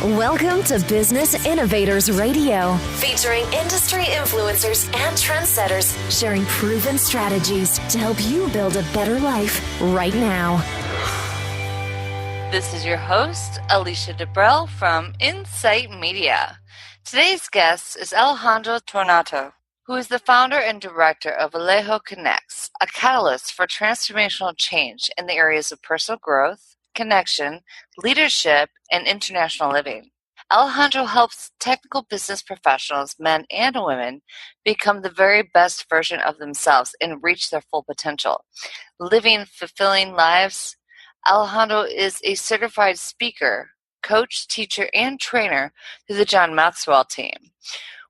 Welcome to Business Innovators Radio, featuring industry influencers and trendsetters sharing proven strategies to help you build a better life right now. This is your host, Alicia Debrell from Insight Media. Today's guest is Alejandro Tornato, who is the founder and director of Alejo Connects, a catalyst for transformational change in the areas of personal growth, connection, leadership, and international living. Alejandro helps technical business professionals, men and women, become the very best version of themselves and reach their full potential. Living fulfilling lives, Alejandro is a certified speaker, coach, teacher, and trainer through the John Maxwell Team,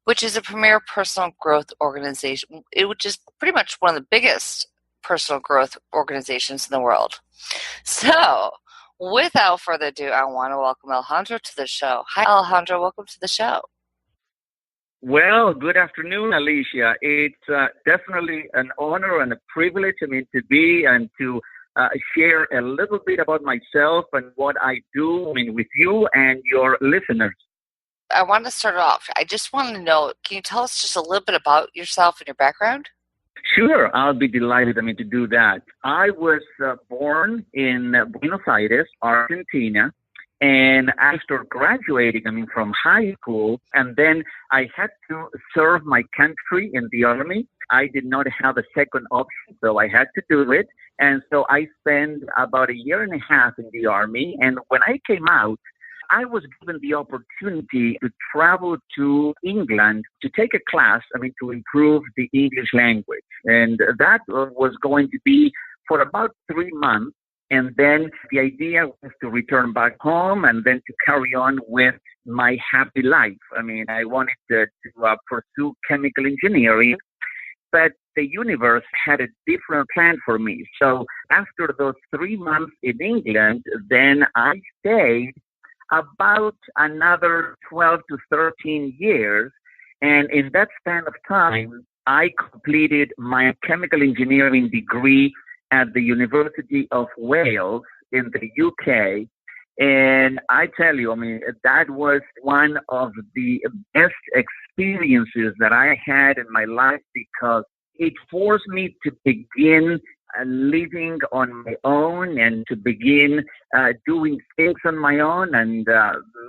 which is a premier personal growth organization, which is pretty much one of the biggest personal growth organizations in the world. So, without further ado, I want to welcome Alejandro to the show. Hi, Alejandro. Welcome to the show. Well, good afternoon, Alicia. It's definitely an honor and a privilege, to be and to share a little bit about myself and what I do, with you and your listeners. I want to start off. I just want to know, can you tell us just a little bit about yourself and your background? Sure, I'll be delighted, to do that. I was born in Buenos Aires, Argentina, and after graduating, from high school, and then I had to serve my country in the Army. I did not have a second option, so I had to do it. And so I spent about a year and a half in the Army, and when I came out, I was given the opportunity to travel to England to take a class, to improve the English language. And that was going to be for about 3 months. And then the idea was to return back home and then to carry on with my happy life. I wanted to pursue chemical engineering, but the universe had a different plan for me. So after those 3 months in England, then I stayed about another 12 to 13 years. And in that span of time, I completed my chemical engineering degree at the University of Wales in the UK. And I tell you, that was one of the best experiences that I had in my life because it forced me to begin living on my own and to begin doing things on my own and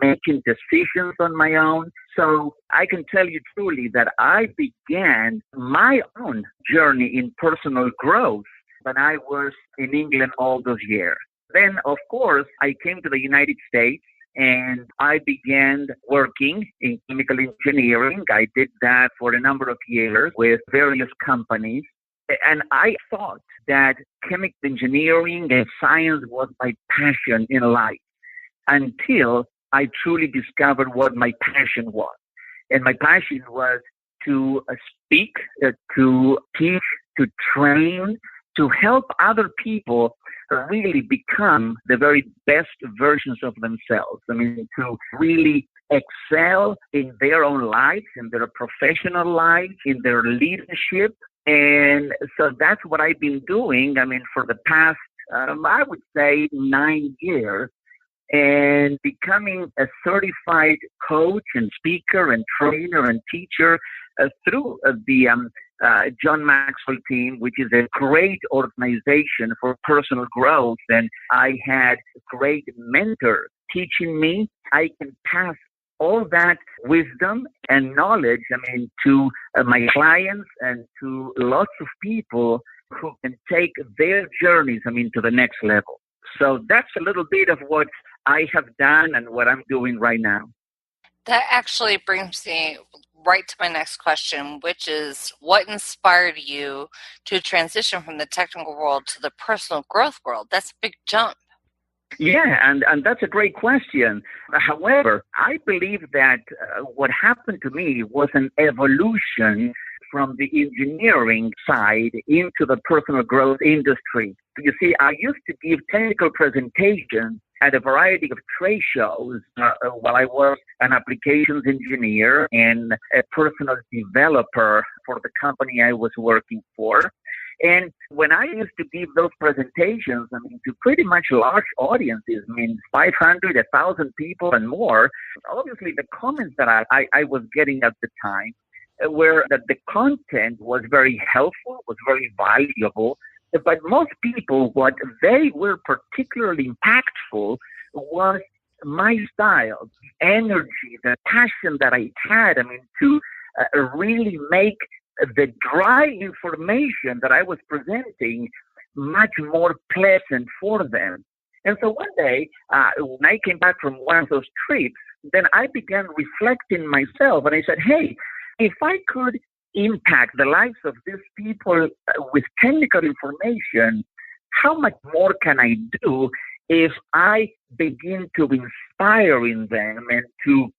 making decisions on my own. So I can tell you truly that I began my own journey in personal growth when I was in England all those years. Then, of course, I came to the United States and I began working in chemical engineering. I did that for a number of years with various companies. And I thought that chemical engineering and science was my passion in life until I truly discovered what my passion was. And my passion was to speak, to teach, to train, to help other people really become the very best versions of themselves. To really excel in their own lives, in their professional lives, in their leadership. And so that's what I've been doing, for the past, I would say 9 years, and becoming a certified coach and speaker and trainer and teacher through the John Maxwell Team, which is a great organization for personal growth. And I had great mentors teaching me. I can pass all that wisdom and knowledge, to my clients and to lots of people who can take their journeys, to the next level. So that's a little bit of what I have done and what I'm doing right now. That actually brings me right to my next question, which is what inspired you to transition from the technical world to the personal growth world? That's a big jump. Yeah, and that's a great question. However, I believe that what happened to me was an evolution from the engineering side into the personal growth industry. You see, I used to give technical presentations at a variety of trade shows while I was an applications engineer and a personal developer for the company I was working for. And when I used to give those presentations, to pretty much large audiences, 500, 1,000 people and more, obviously the comments that I was getting at the time were that the content was very helpful, was very valuable, but most people, what they were particularly impactful was my style, the energy, the passion that I had, to really make the dry information that I was presenting much more pleasant for them. And so one day, when I came back from one of those trips, then I began reflecting myself, and I said, hey, if I could impact the lives of these people with technical information, how much more can I do if I begin to inspire in them and to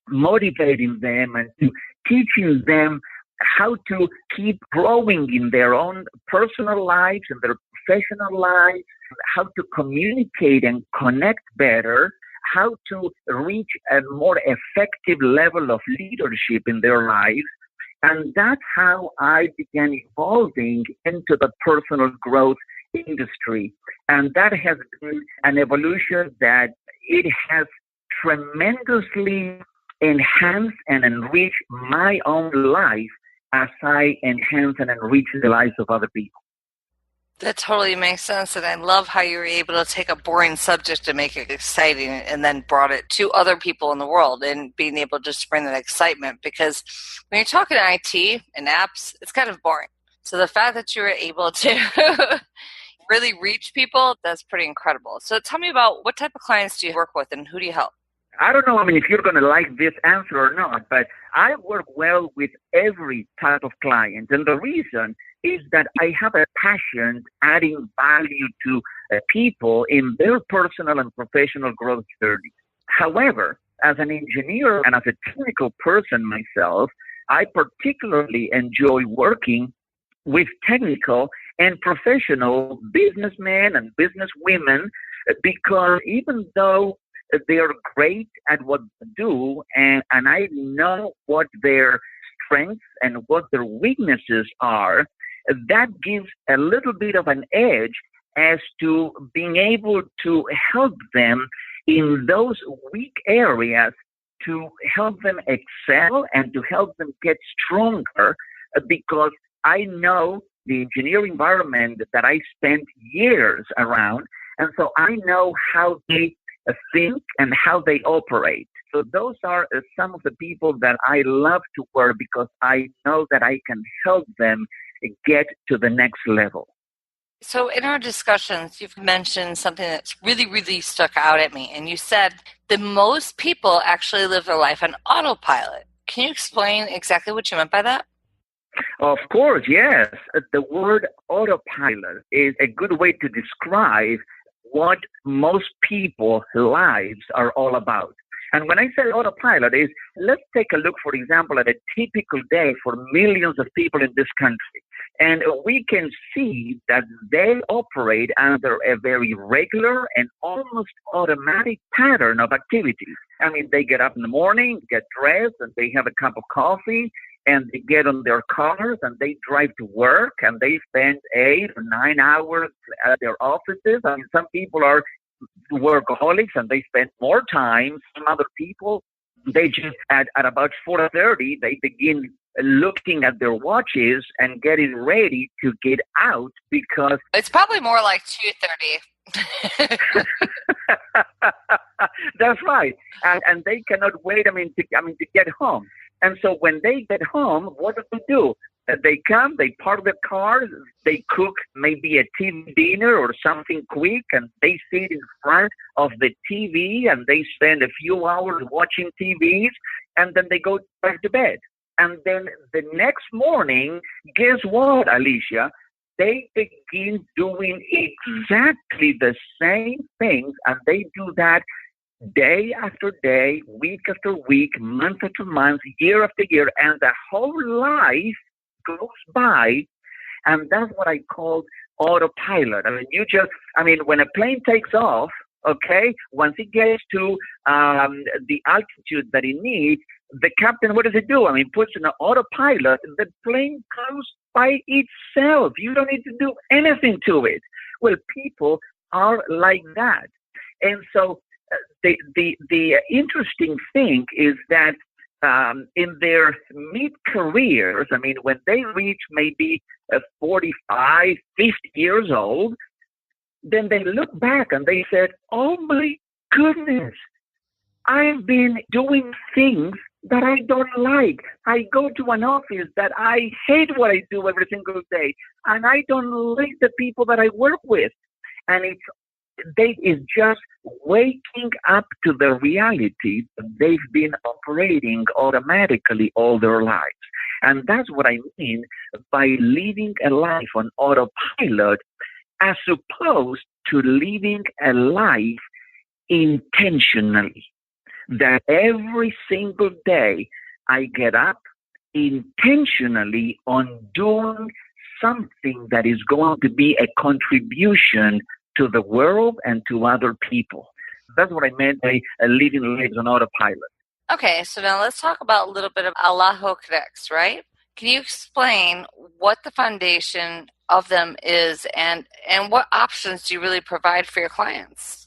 motivating them and to teaching them how to keep growing in their own personal lives and their professional lives, how to communicate and connect better, how to reach a more effective level of leadership in their lives. And that's how I began evolving into the personal growth industry. And that has been an evolution that it has tremendously enhanced and enriched my own life as I enhance and enrich the lives of other people. That totally makes sense, and I love how you were able to take a boring subject and make it exciting and then brought it to other people in the world and being able to just bring that excitement, because when you're talking IT and apps, it's kind of boring. So the fact that you were able to really reach people, that's pretty incredible. So tell me about what type of clients do you work with and who do you help? I don't know, if you're going to like this answer or not, but I work well with every type of client. And the reason is that I have a passion adding value to people in their personal and professional growth journey. However, as an engineer and as a technical person myself, I particularly enjoy working with technical and professional businessmen and businesswomen, because even though they are great at what they do, and I know what their strengths and what their weaknesses are, that gives a little bit of an edge as to being able to help them in those weak areas, to help them excel and to help them get stronger, because I know the engineering environment that I spent years around, and so I know how they think and how they operate. So those are some of the people that I love to work, because I know that I can help them get to the next level. So in our discussions, you've mentioned something that's really, really stuck out at me. And you said that most people actually live their life on autopilot. Can you explain exactly what you meant by that? Of course, yes. The word autopilot is a good way to describe what most people's lives are all about. And when I say autopilot is, let's take a look, for example, at a typical day for millions of people in this country. And we can see that they operate under a very regular and almost automatic pattern of activities. They get up in the morning, get dressed, and they have a cup of coffee, and they get on their cars and they drive to work, and they spend 8 or 9 hours at their offices. Some people are workaholics and they spend more time. Some other people, they just at about 4:30, they begin looking at their watches and getting ready to get out, because it's probably more like 2:30. That's right. And they cannot wait, to get home. And so when they get home, what do? They come, they park their cars, they cook maybe a TV dinner or something quick, and they sit in front of the TV and they spend a few hours watching TVs, and then they go back to bed. And then the next morning, guess what, Alicia? They begin doing exactly the same things, and they do that day after day, week after week, month after month, year after year, and the whole life goes by, and that's what I call autopilot. When a plane takes off, okay, once it gets to the altitude that it needs, the captain, what does it do? I mean, puts in an autopilot, the plane goes by itself. You don't need to do anything to it. Well, people are like that. And so the interesting thing is that in their mid-careers, I mean, when they reach maybe 45, 50 years old, then they look back and they said, oh my goodness, I've been doing things that I don't like. I go to an office that I hate what I do every single day, and I don't like the people that I work with. And it's just waking up to the reality that they've been operating automatically all their lives. And that's what I mean by living a life on autopilot as opposed to living a life intentionally. That every single day I get up intentionally on doing something that is going to be a contribution to the world and to other people. That's what I meant by living lives on autopilot. Okay, so now let's talk about a little bit of Alejo Connects, right? Can you explain what the foundation of them is and what options do you really provide for your clients?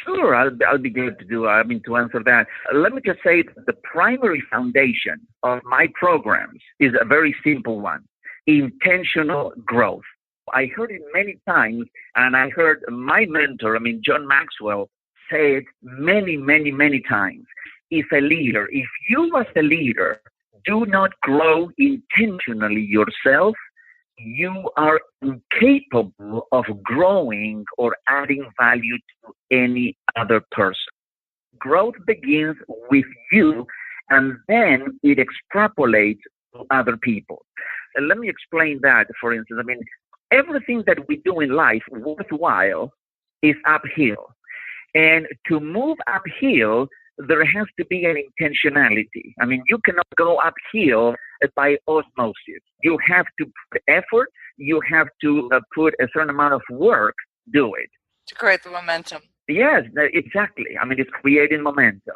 Sure, I'll be glad to answer that. Let me just say that the primary foundation of my programs is a very simple one: intentional growth. I heard it many times, and I heard my mentor, John Maxwell, say it many, many, many times. If you as a leader do not grow intentionally yourself, you are incapable of growing or adding value to any other person. Growth begins with you, and then it extrapolates to other people. And let me explain that. For instance, everything that we do in life worthwhile is uphill. And to move uphill, there has to be an intentionality. You cannot go uphill by osmosis. You have to put effort. You have to put a certain amount of work, do it. To create the momentum. Yes, exactly. It's creating momentum.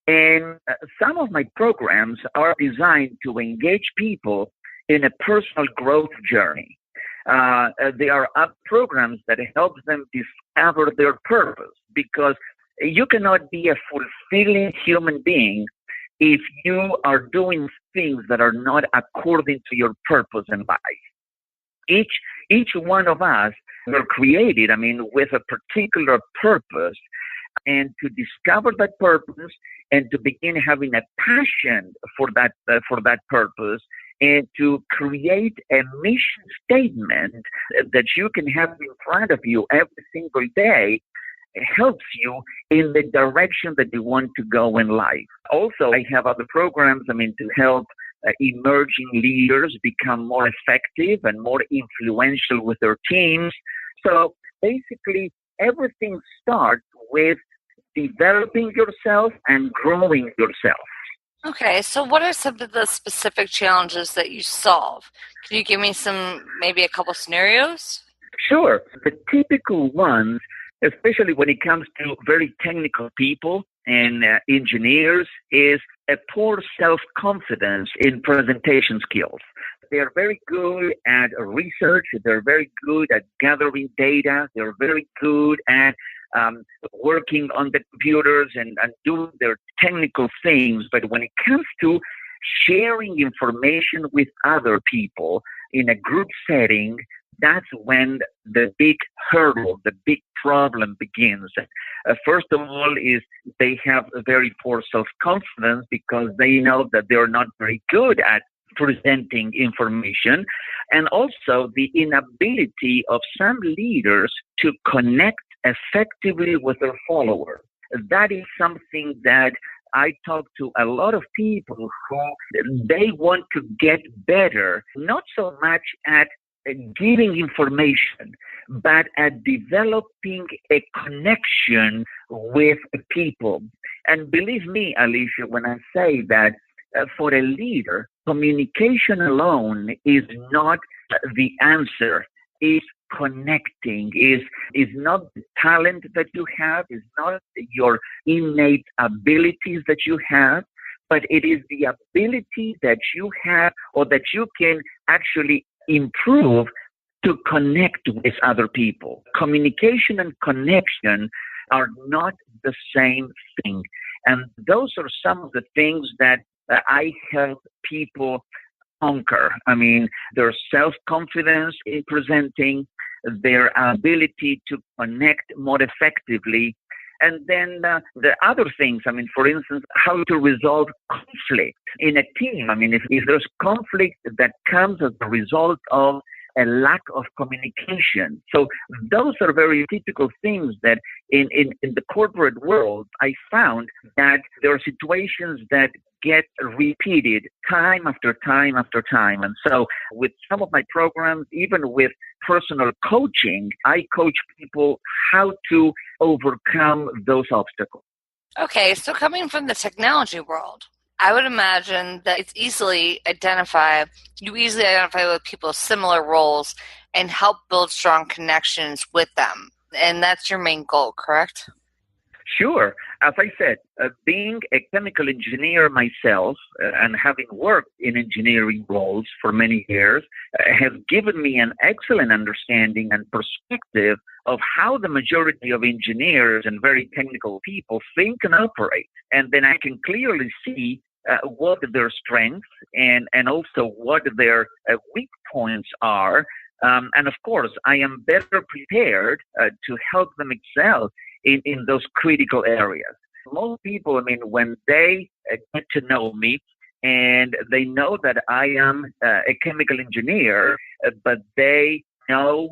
And some of my programs are designed to engage people in a personal growth journey. They are programs that help them discover their purpose, because you cannot be a fulfilling human being if you are doing things that are not according to your purpose in life. Each one of us were created, with a particular purpose, and to discover that purpose and to begin having a passion for that purpose, and to create a mission statement that you can have in front of you every single day helps you in the direction that you want to go in life. Also, I have other programs, to help emerging leaders become more effective and more influential with their teams. So basically, everything starts with developing yourself and growing yourself. Okay, so what are some of the specific challenges that you solve? Can you give me maybe a couple scenarios? Sure. The typical ones, especially when it comes to very technical people and engineers, is a poor self-confidence in presentation skills. They're very good at research. They're very good at gathering data. They're very good at working on the computers and doing their technical things. But when it comes to sharing information with other people in a group setting, that's when the big hurdle, the big problem begins. First of all, is they have a very poor self-confidence because they know that they're not very good at presenting information, and also the inability of some leaders to connect effectively with their followers. That is something that I talk to a lot of people who they want to get better, not so much at giving information, but at developing a connection with people. And believe me, Alicia, when I say that for a leader, communication alone is not the answer. It's connecting, is not the talent that you have, is not your innate abilities that you have, but it is the ability that you have or that you can actually improve to connect with other people. Communication and connection are not the same thing. And those are some of the things that I help people conquer. I mean, their self-confidence in presenting, their ability to connect more effectively, and then the other things, I mean, for instance, how to resolve conflict in a team. I mean, if there's conflict that comes as a result of a lack of communication. So those are very typical things that in the corporate world, I found that there are situations that get repeated time after time after time. And so with some of my programs, even with personal coaching, I coach people how to overcome those obstacles. Okay, so coming from the technology world, I would imagine that you easily identify with people's similar roles and help build strong connections with them. And that's your main goal, correct? Sure. As I said, being a chemical engineer myself and having worked in engineering roles for many years has given me an excellent understanding and perspective of how the majority of engineers and very technical people think and operate. And then I can clearly see what their strengths and also what their weak points are. And of course, I am better prepared to help them excel in those critical areas. Most people, I mean, when they get to know me and they know that I am a chemical engineer, but they know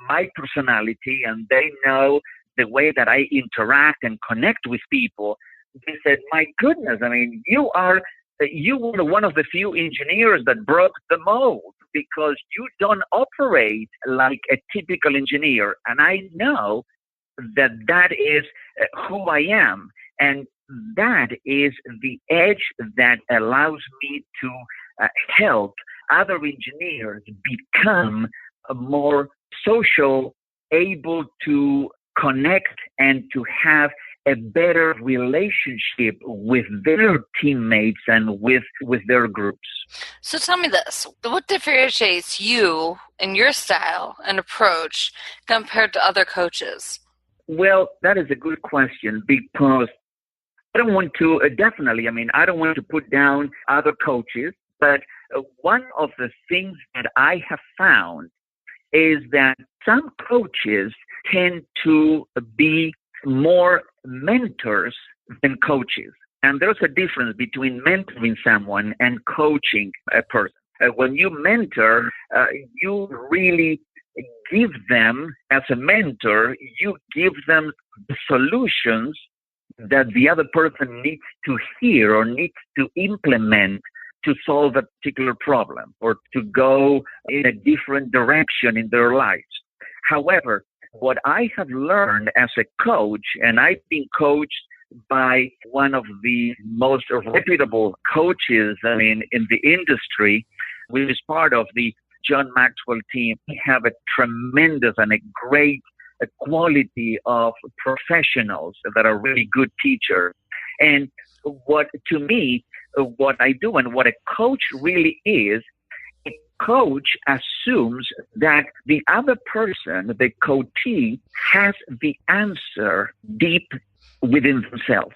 my personality and they know the way that I interact and connect with people, they said, my goodness, I mean, you were one of the few engineers that broke the mold because you don't operate like a typical engineer. And I know that is who I am. And that is the edge that allows me to help other engineers become more social, able to connect and to have a better relationship with their teammates and with their groups. So tell me this, what differentiates you in your style and approach compared to other coaches? Well, that is a good question because I don't want to, I don't want to put down other coaches, but one of the things that I have found is that some coaches tend to be more mentors than coaches. And there's a difference between mentoring someone and coaching a person. When you mentor, you really give them, as a mentor, you give them the solutions that the other person needs to hear or needs to implement to solve a particular problem or to go in a different direction in their lives. However, what I have learned as a coach, and I've been coached by one of the most reputable coaches, in the industry, which is part of the John Maxwell Team. We have a tremendous and a great quality of professionals that are really good teachers. And what I do and what a coach really is, a coach assumes that the other person, the coachee, has the answer deep within themselves.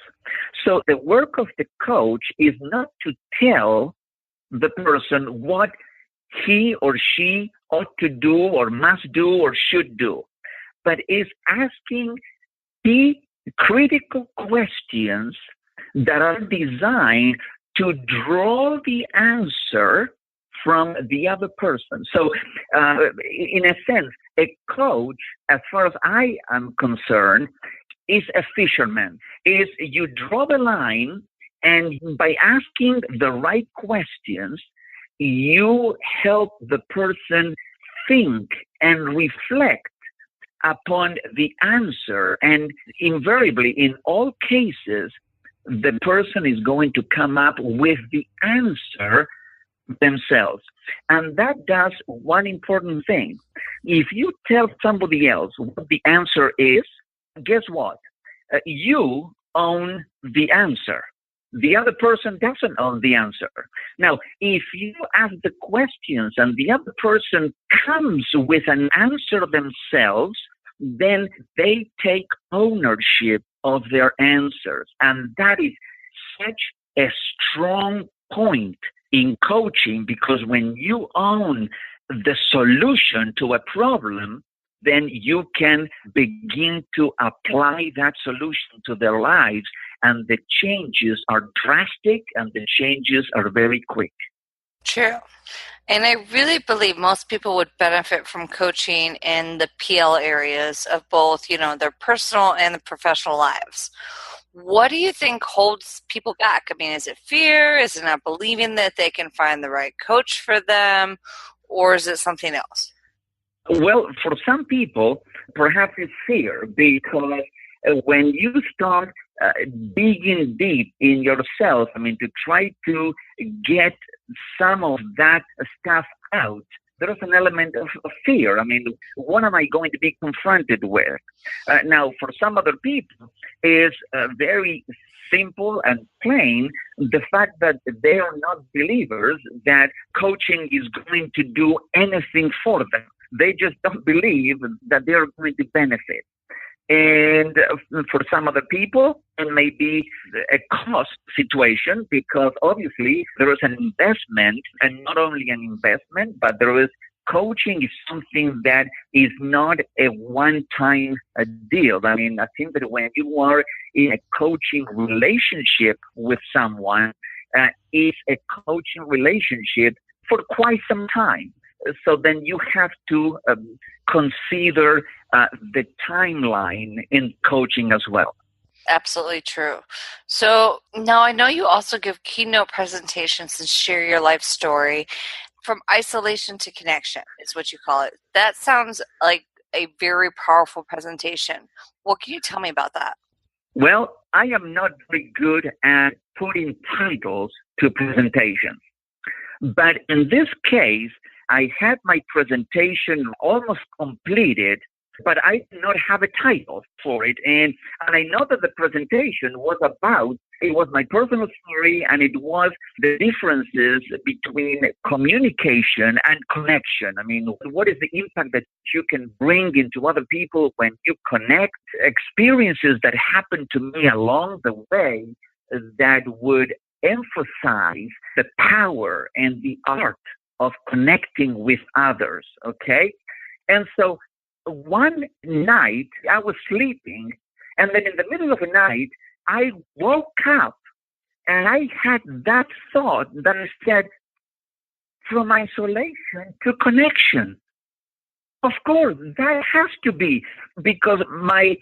So the work of the coach is not to tell the person what he or she ought to do or must do or should do, but is asking the critical questions that are designed to draw the answer from the other person. So, in a sense, a coach, as far as I am concerned, is a fisherman. Is you draw the line, and by asking the right questions, you help the person think and reflect upon the answer. And invariably, in all cases, the person is going to come up with the answer themselves. And that does one important thing. If you tell somebody else what the answer is, guess what? You own the answer. the other person doesn't own the answer. Now, if you ask the questions and the other person comes with an answer themselves, then they take ownership of their answers. And that is such a strong point in coaching, because when you own the solution to a problem, then you can begin to apply that solution to their lives, and the changes are drastic and the changes are very quick. True. And I really believe most people would benefit from coaching in the PL areas of both, their personal and the professional lives. What do you think holds people back? I mean, is it fear? Is it not believing that they can find the right coach for them? Or is it something else? Well, for some people, perhaps it's fear, because when you start digging deep in yourself, to try to get some of that stuff out, there's an element of fear. What am I going to be confronted with? Now, for some other people, it's very simple and plain, the fact that they are not believers that coaching is going to do anything for them. They just don't believe that they are going to benefit. And for some other people, it may be a cost situation, because obviously there is an investment, and not only an investment, but there is coaching is something that is not a one-time deal. I think that when you are in a coaching relationship with someone, it's a coaching relationship for quite some time. So then you have to consider the timeline in coaching as well. Absolutely true. So now I know you also give keynote presentations and share your life story. From isolation to connection is what you call it. That sounds like a very powerful presentation. What can you tell me about that? Well, I am not very good at putting titles to presentations. But in this case, I had my presentation almost completed, but I did not have a title for it. And I know that the presentation was my personal story, and it was the differences between communication and connection. What is the impact that you can bring into other people when you connect? Experiences that happened to me along the way that would emphasize the power and the art of connecting with others, okay? And so one night I was sleeping, and then in the middle of the night, I woke up and I had that thought that I said, from isolation to connection. Of course, that has to be, because my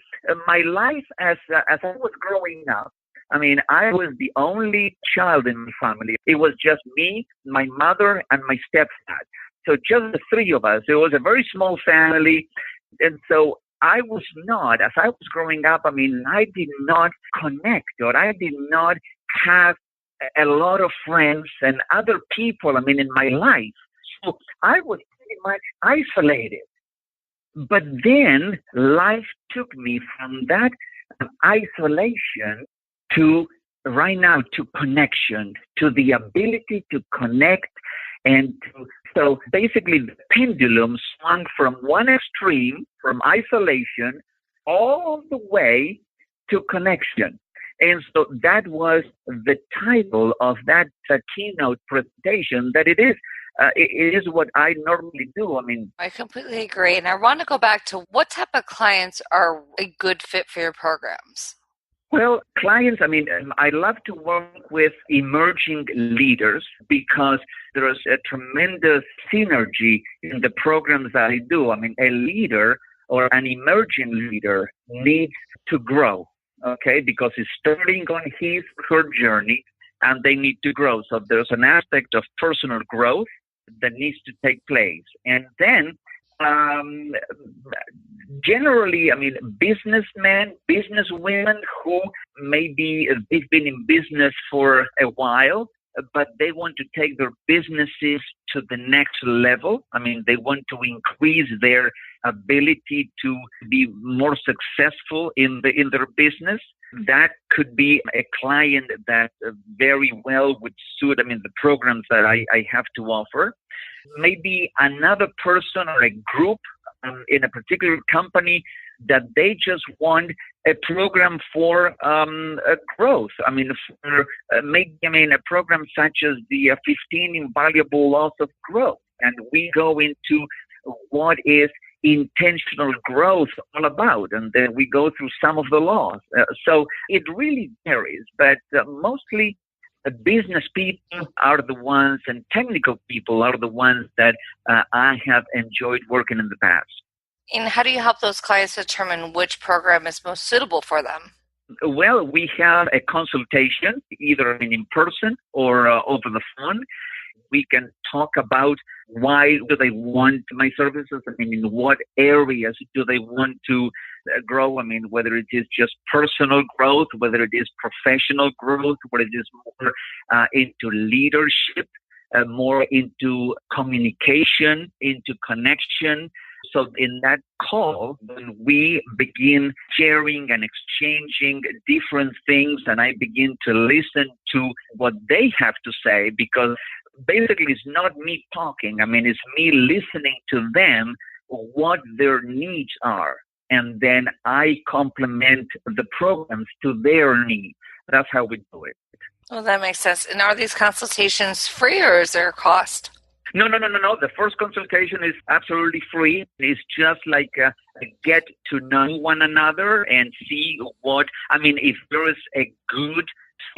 life as I was growing up, I was the only child in my family. It was just me, my mother, and my stepdad. So just the three of us. It was a very small family. And so I was not, as I was growing up, I did not connect, or I did not have a lot of friends and other people, in my life. So I was pretty much isolated. But then life took me from that isolation to right now to connection, to the ability to connect. And so basically the pendulum swung from one extreme, from isolation, all the way to connection. And so that was the title of that keynote presentation, that it is what I normally do. I completely agree. And I want to go back to what type of clients are a good fit for your programs? Well, clients, I love to work with emerging leaders, because there is a tremendous synergy in the programs that I do. A leader or an emerging leader needs to grow, okay, because he's starting on his or her journey, and they need to grow. So there's an aspect of personal growth that needs to take place. And then generally, businessmen, businesswomen who maybe they've been in business for a while, but they want to take their businesses to the next level. They want to increase their ability to be more successful in their business. That could be a client that very well would suit, the programs that I have to offer. Maybe another person or a group in a particular company that they just want a program for growth. Maybe a program such as the 15 Invaluable Laws of Growth. And we go into what is intentional growth all about, and then we go through some of the laws. So it really varies, but mostly business people are the ones, and technical people are the ones that I have enjoyed working in the past. And how do you help those clients determine which program is most suitable for them? Well, we have a consultation, either in person or over the phone. We can talk about why do they want my services? In what areas do they want to grow? Whether it is just personal growth, whether it is professional growth, whether it is more into leadership, more into communication, into connection. So in that call, when we begin sharing and exchanging different things, and I begin to listen to what they have to say, because basically it's not me talking. It's me listening to them, what their needs are. And then I complement the programs to their needs. That's how we do it. Well, that makes sense. And are these consultations free, or is there a cost? No. The first consultation is absolutely free. It's just like get to know one another and see if there is a good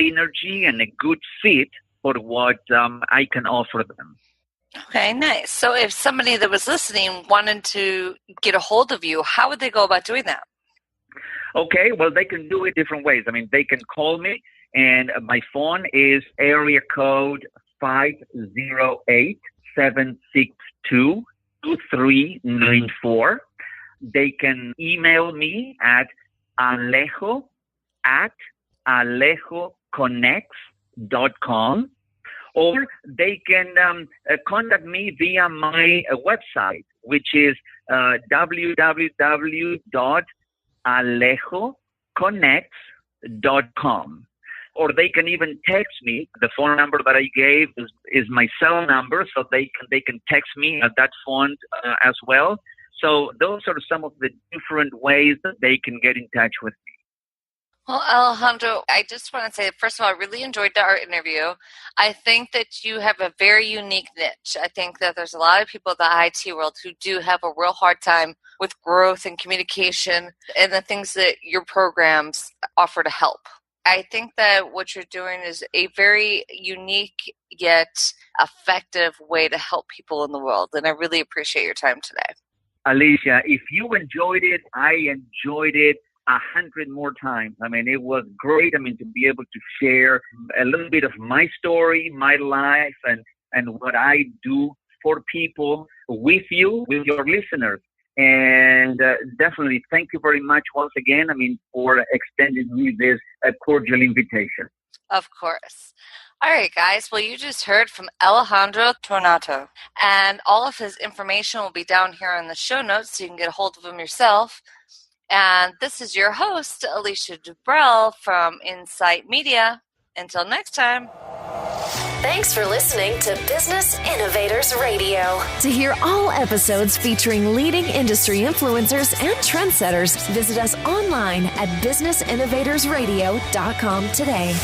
synergy and a good fit for what I can offer them. Okay, nice. So if somebody that was listening wanted to get a hold of you, how would they go about doing that? Okay, well, they can do it different ways. They can call me, and my phone is area code 508-762-2394. They can email me at alejo@alejoconnects.com, or they can contact me via my website, which is www.alejoconnects.com. Or they can even text me. The phone number that I gave is my cell number, so they can text me at that phone as well. So those are some of the different ways that they can get in touch with me. Well, Alejandro, I just want to say, first of all, I really enjoyed our interview. I think that you have a very unique niche. I think that there's a lot of people in the IT world who do have a real hard time with growth and communication and the things that your programs offer to help. I think that what you're doing is a very unique yet effective way to help people in the world, and I really appreciate your time today. Alicia, if you enjoyed it, I enjoyed it 100 more times. It was great, to be able to share a little bit of my story, my life, and what I do for people with you, with your listeners. And definitely, thank you very much once again, for extending me this cordial invitation. Of course. All right, guys. Well, you just heard from Alejandro Tornato, and all of his information will be down here in the show notes, so you can get a hold of him yourself. And this is your host, Alicia Dubrell from Insight Media. Until next time. Thanks for listening to Business Innovators Radio. To hear all episodes featuring leading industry influencers and trendsetters, visit us online at businessinnovatorsradio.com today.